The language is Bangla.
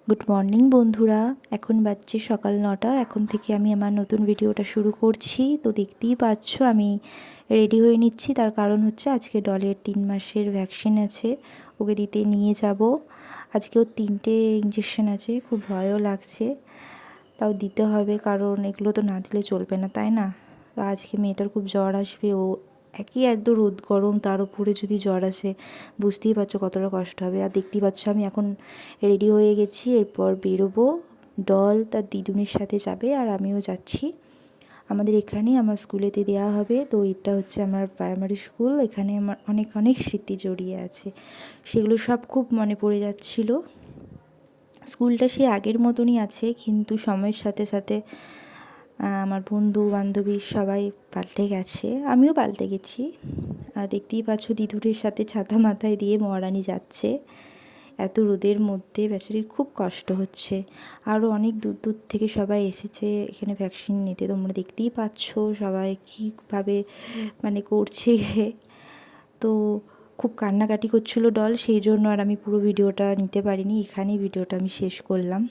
গুড মর্নিং বন্ধুরা, এখন বাজছে সকাল 9টা। এখন থেকে আমি আমার নতুন ভিডিওটা শুরু করছি। তো দেখতেই পাচ্ছ আমি রেডি হয়ে নিচ্ছি। তার কারণ হচ্ছে আজকে ডলের 3 মাসের ভ্যাকসিন আছে, ওকে দিতে নিয়ে যাব। আজকেও 3টে ইঞ্জেকশন আছে, খুব ভয়ও লাগছে, তাও দিতে হবে কারণ এগুলো তো না দিলে চলবে না, তাই না? তো আজকে মেয়েটার খুব জ্বর আসবে, ও একই এত রোদ গরম, তার উপরে যদি জ্বর আসে বুঝতেই পারছো কতটা কষ্ট হবে। আর দেখতেই পাচ্ছ আমি এখন রেডি হয়ে গেছি, এরপর বেরোবো। ডল তার দিদুনের সাথে যাবে আর আমিও যাচ্ছি। আমাদের এখানেই আমার স্কুলেতে দেওয়া হবে। তো এটা হচ্ছে আমার প্রাইমারি স্কুল, এখানে আমার অনেক অনেক স্মৃতি জড়িয়ে আছে, সেগুলো সব খুব মনে পড়ে যাচ্ছিলো। স্কুলটা সেই আগের মতনই আছে, কিন্তু সময়ের সাথে সাথে আমার বন্ধু বান্ধবী সবাই পাল্টে গেছে, আমিও পাল্টে গেছি। আর দেখতেই পাচ্ছ দিদুরের সাথে ছাতা মাথায় দিয়ে মহারানী যাচ্ছে। এত রোদের মধ্যে বেচারির খুব কষ্ট হচ্ছে। আরও অনেক দূর দূর থেকে সবাই এসেছে এখানে ভ্যাকসিন নিতে, তোমরা দেখতেই পাচ্ছ সবাই কীভাবে করছে। তো খুব কান্নাকাটি করছিল ডল, সেই জন্য আর আমি পুরো ভিডিওটা নিতে পারিনি, এখানেই ভিডিওটা আমি শেষ করলাম।